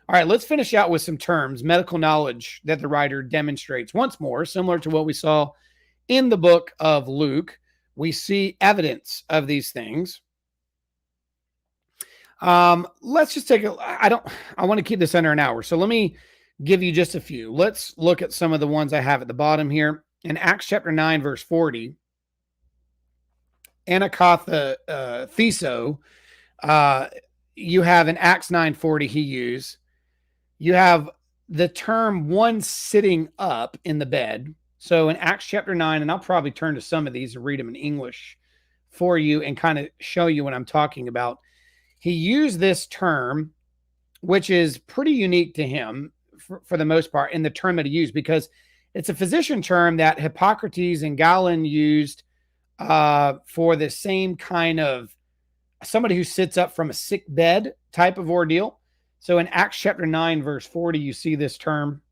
All right, let's finish out with some terms, medical knowledge that the writer demonstrates once more, similar to what we saw in the book of Luke. We see evidence of these things. Let's just take I want to keep this under an hour. So let me give you just a few. Let's look at some of the ones I have at the bottom here. In Acts chapter 9, verse 40, Anakatha Theso, you have in Acts 9:40 you have the term one sitting up in the bed. So in Acts chapter 9, and I'll probably turn to some of these and read them in English for you and kind of show you what I'm talking about. He used this term which is pretty unique to him for the most part in the term that he used, because it's a physician term that Hippocrates and Galen used for the same kind of somebody who sits up from a sick bed type of ordeal. So in Acts chapter 9, verse 40, you see this term.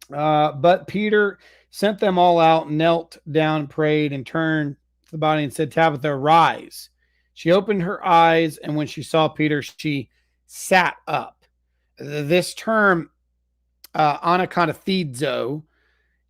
But Peter sent them all out, knelt down, prayed, and turned to the body and said, Tabitha, arise. She opened her eyes, and when she saw Peter, she sat up. This term, anakathizo,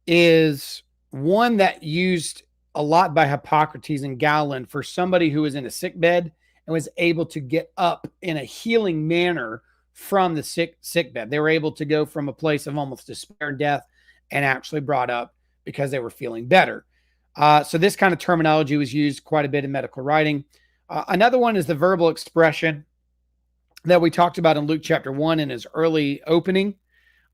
is one that used a lot by Hippocrates and Galen for somebody who was in a sick bed and was able to get up in a healing manner from the sick bed. They were able to go from a place of almost despair and death and actually brought up because they were feeling better. So this kind of terminology was used quite a bit in medical writing. Another one is the verbal expression that we talked about in Luke chapter 1 in his early opening,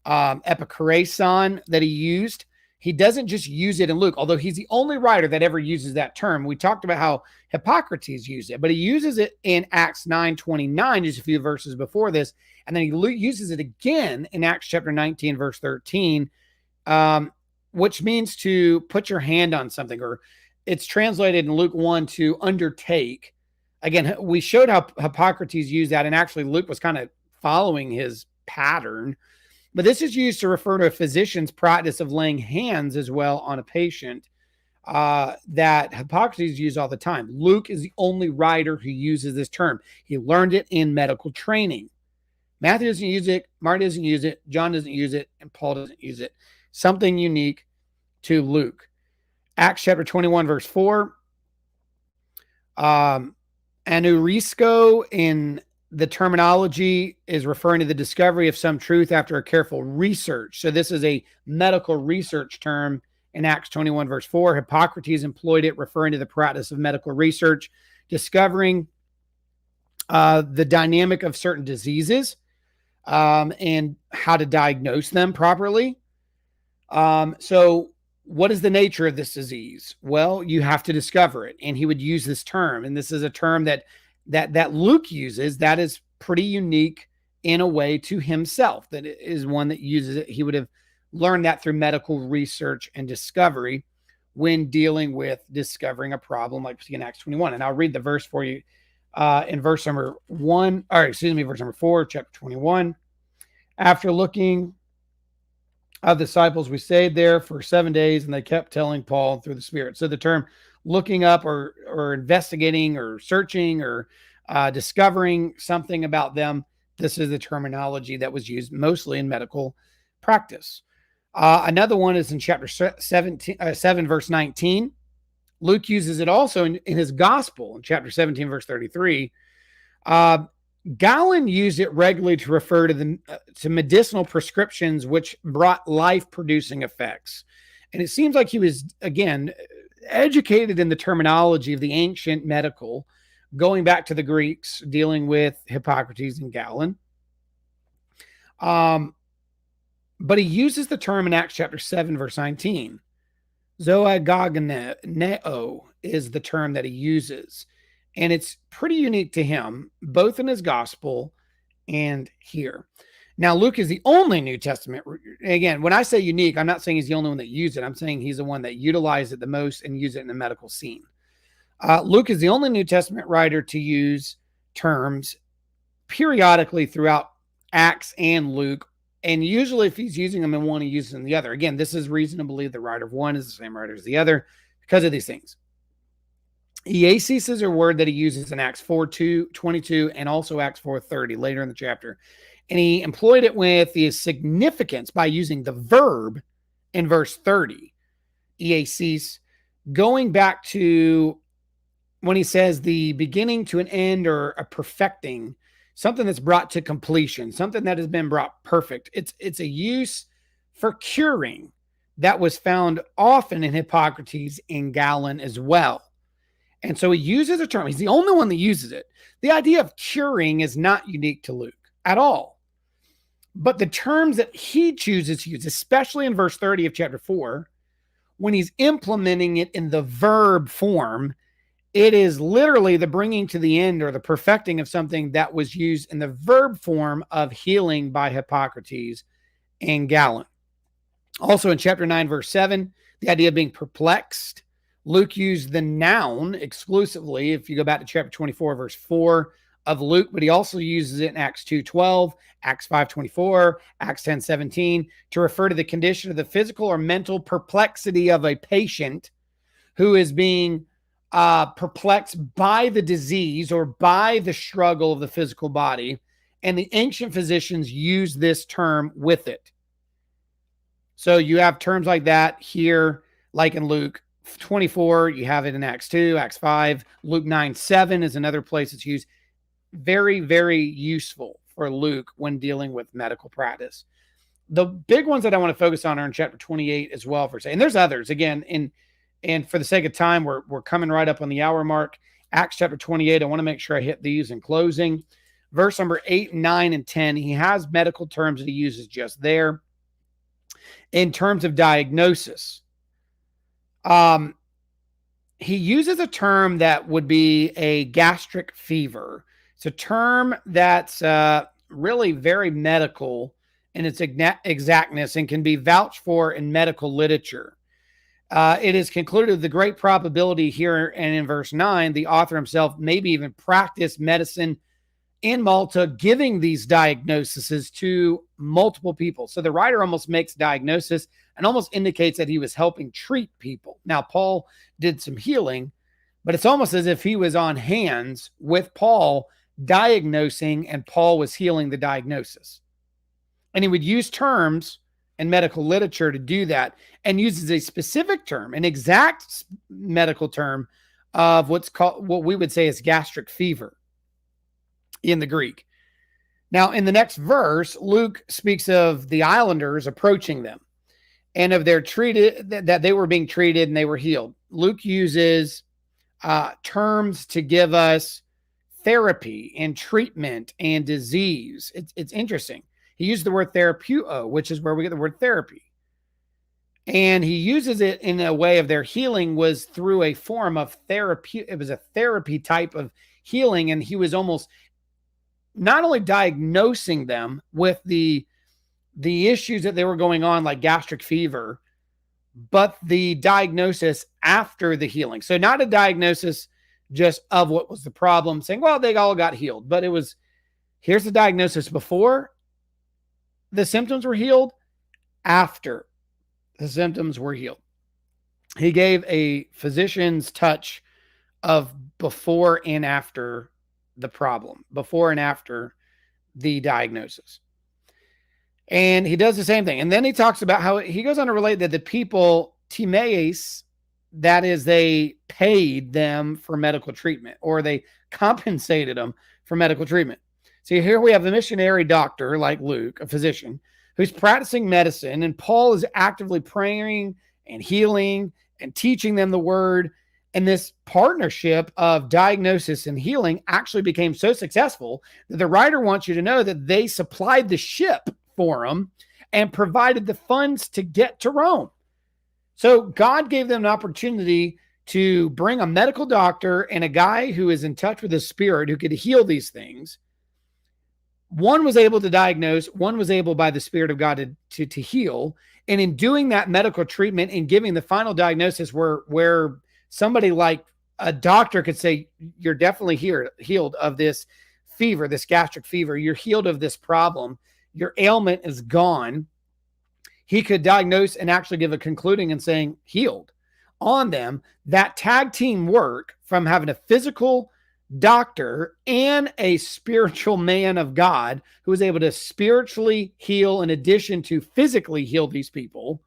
epikureison, that he used. He doesn't just use it in Luke, although he's the only writer that ever uses that term. We talked about how Hippocrates used it, but he uses it in Acts 9:29, just a few verses before this, and then he uses it again in Acts chapter 19, verse 13, which means to put your hand on something, or it's translated in Luke 1 to undertake. Again, we showed how Hippocrates used that, and actually Luke was kind of following his pattern. But this is used to refer to a physician's practice of laying hands as well on a patient that Hippocrates used all the time. Luke is the only writer who uses this term. He learned it in medical training. Matthew doesn't use it, Mark doesn't use it, John doesn't use it, and Paul doesn't use it. Something unique to Luke. Acts chapter 21, verse 4. Aneurisco in the terminology is referring to the discovery of some truth after a careful research. So this is a medical research term in Acts 21, verse 4. Hippocrates employed it, referring to the practice of medical research, discovering the dynamic of certain diseases and how to diagnose them properly. So what is the nature of this disease? Well, you have to discover it. And he would use this term. And this is a term that Luke uses that is pretty unique in a way to himself. That is one that uses it. He would have learned that through medical research and discovery when dealing with discovering a problem like in Acts 21. And I'll read the verse for you in verse number 4, chapter 21. After looking of disciples, we stayed there for 7 days, and they kept telling Paul through the Spirit. So the term looking up or investigating or searching or discovering something about them, this is the terminology that was used mostly in medical practice. Another one is in chapter 7, verse 19. Luke uses it also in his gospel in chapter 17, verse 33. Galen used it regularly to refer to medicinal prescriptions which brought life-producing effects. And it seems like he was, again, educated in the terminology of the ancient medical, going back to the Greeks, dealing with Hippocrates and Galen. But he uses the term in Acts chapter 7, verse 19. Zoagogoneo is the term that he uses. And it's pretty unique to him, both in his gospel and here. Now, Luke is the only New Testament. Again, when I say unique, I'm not saying he's the only one that used it. I'm saying he's the one that utilized it the most and used it in the medical scene. Luke is the only New Testament writer to use terms periodically throughout Acts and Luke. And usually if he's using them in one, he uses them in the other. Again, this is reason to believe the writer of one is the same writer as the other because of these things. Iasis is a word that he uses in Acts 4:22 and also Acts 4:30 later in the chapter. And he employed it with the significance by using the verb in verse 30. Iasis, going back to when he says the beginning to an end or a perfecting, something that's brought to completion, something that has been brought perfect. It's a use for curing that was found often in Hippocrates and Galen as well. And so he uses a term. He's the only one that uses it. The idea of curing is not unique to Luke at all. But the terms that he chooses to use, especially in verse 30 of chapter 4, when he's implementing it in the verb form, It is literally the bringing to the end or the perfecting of something that was used in the verb form of healing by Hippocrates and Galen. Also in chapter 9, verse 7, the idea of being perplexed. Luke used the noun exclusively, if you go back to chapter 24, verse 4 of Luke, but he also uses it in Acts 2:12, Acts 5:24, Acts 10:17 to refer to the condition of the physical or mental perplexity of a patient who is being perplexed by the disease or by the struggle of the physical body. And the ancient physicians use this term with it. So you have terms like that here, like in Luke 24, you have it in Acts 2, Acts 5, Luke 9:7 is another place it's used. Very, very useful for Luke when dealing with medical practice. The big ones that I want to focus on are in chapter 28 as well, for say, and there's others. Again, and for the sake of time, we're coming right up on the hour mark. Acts chapter 28, I want to make sure I hit these in closing. Verse number 8, 9, and 10, he has medical terms that he uses just there. In terms of diagnosis, he uses a term that would be a gastric fever. It's a term that's really very medical in its exactness and can be vouched for in medical literature. It is concluded the great probability here, and in verse 9, the author himself maybe even practiced medicine in Malta, giving these diagnoses to multiple people. So the writer almost makes diagnosis and almost indicates that he was helping treat people. Now, Paul did some healing, but it's almost as if he was on hands with Paul diagnosing and Paul was healing the diagnosis. And he would use terms in medical literature to do that and uses a specific term, an exact medical term of what we would say is gastric fever in the Greek. Now, in the next verse, Luke speaks of the islanders approaching them and of their that they were being treated and they were healed. Luke uses terms to give us therapy and treatment and disease. It's interesting. He used the word therapeuo, which is where we get the word therapy. And he uses it in a way of their healing was through a form of therapy. It was a therapy type of healing. And he was almost not only diagnosing them with the issues that they were going on, like gastric fever, but the diagnosis after the healing. So not a diagnosis just of what was the problem, saying, well, they all got healed. But it was, here's the diagnosis before the symptoms were healed, after the symptoms were healed. He gave a physician's touch of before and after the problem, before and after the diagnosis. And he does the same thing. And then he talks about how he goes on to relate that the people, timaeus, that is, they paid them for medical treatment, or they compensated them for medical treatment. So here we have the missionary doctor like Luke, a physician, who's practicing medicine, and Paul is actively praying and healing and teaching them the word. And this partnership of diagnosis and healing actually became so successful that the writer wants you to know that they supplied the ship for them and provided the funds to get to Rome. So God gave them an opportunity to bring a medical doctor and a guy who is in touch with the spirit who could heal these things. One was able to diagnose, one was able by the Spirit of God to heal. And in doing that medical treatment and giving the final diagnosis where somebody like a doctor could say, you're definitely healed of this fever, this gastric fever, you're healed of this problem, your ailment is gone. He could diagnose and actually give a concluding and saying healed on them. That tag team work from having a physical doctor and a spiritual man of God who was able to spiritually heal in addition to physically heal these people,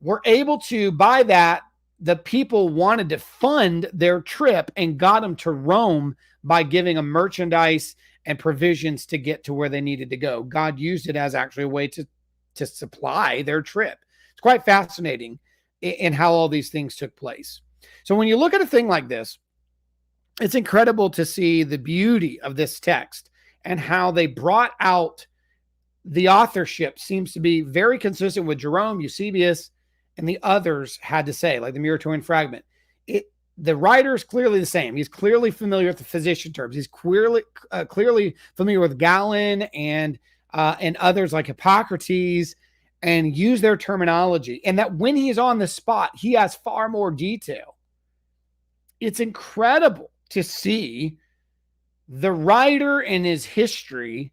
were able to, by that, the people wanted to fund their trip and got them to Rome by giving them merchandise and provisions to get to where they needed to go. God used it as actually a way to supply their trip. It's quite fascinating in how all these things took place. So when you look at a thing like this, it's incredible to see the beauty of this text and how they brought out the authorship seems to be very consistent with Jerome, Eusebius, and the others had to say, like the Muratorian fragment. The writer is clearly the same. He's clearly familiar with the physician terms. He's clearly familiar with Galen and others like Hippocrates, and use their terminology. And that when he's on the spot, he has far more detail. It's incredible to see the writer and his history,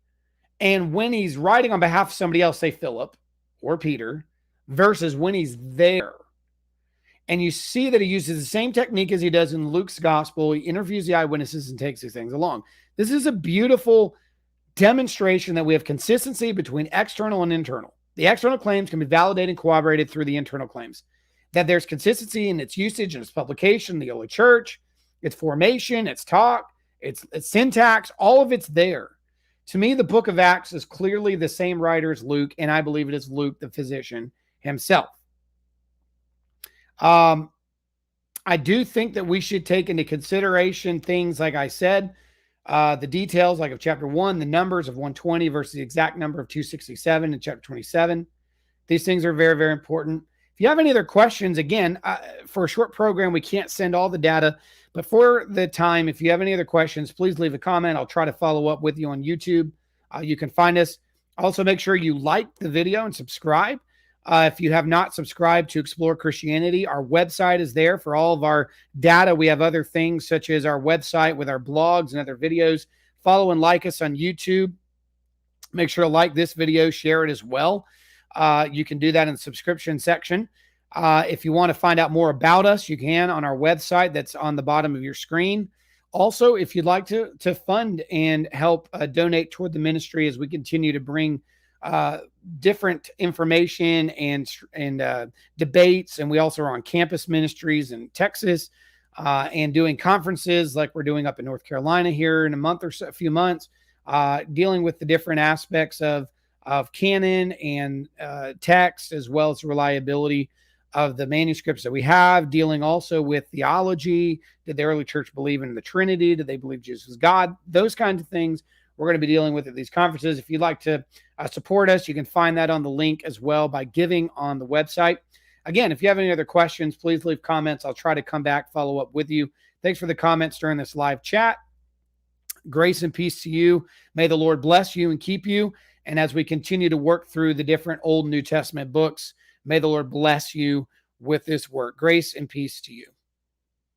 and when he's writing on behalf of somebody else, say Philip or Peter, versus when he's there. And you see that he uses the same technique as he does in Luke's gospel. He interviews the eyewitnesses and takes these things along. This is a beautiful demonstration that we have consistency between external and internal. The external claims can be validated and corroborated through the internal claims. That there's consistency in its usage and its publication, the early church, its formation, its talk, its syntax, all of it's there. To me, the book of Acts is clearly the same writer as Luke, and I believe it is Luke, the physician himself. I do think that we should take into consideration things like I said, the details like of chapter 1, the numbers of 120 versus the exact number of 267 in chapter 27. These things are very, very important. If you have any other questions, again, for a short program, we can't send all the data, but for the time, if you have any other questions, please leave a comment. I'll try to follow up with you on YouTube. You can find us. Also, make sure you like the video and subscribe. If you have not subscribed to Explore Christianity, our website is there for all of our data. We have other things such as our website with our blogs and other videos. Follow and like us on YouTube. Make sure to like this video, share it as well. You can do that in the subscription section. If you want to find out more about us, you can on our website that's on the bottom of your screen. Also, if you'd like to fund and help donate toward the ministry as we continue to bring different information and debates, and we also are on campus ministries in Texas and doing conferences like we're doing up in North Carolina here in a few months, dealing with the different aspects of canon and text, as well as reliability of the manuscripts that we have, dealing also with theology. Did the early church believe in the Trinity? Did they believe Jesus was God? Those kinds of things we're going to be dealing with at these conferences. If you'd like to support us, you can find that on the link as well by giving on the website. Again, if you have any other questions, please leave comments. I'll try to come back, follow up with you. Thanks for the comments during this live chat. Grace and peace to you. May the Lord bless you and keep you. And as we continue to work through the different Old and New Testament books, may the Lord bless you with this work. Grace and peace to you.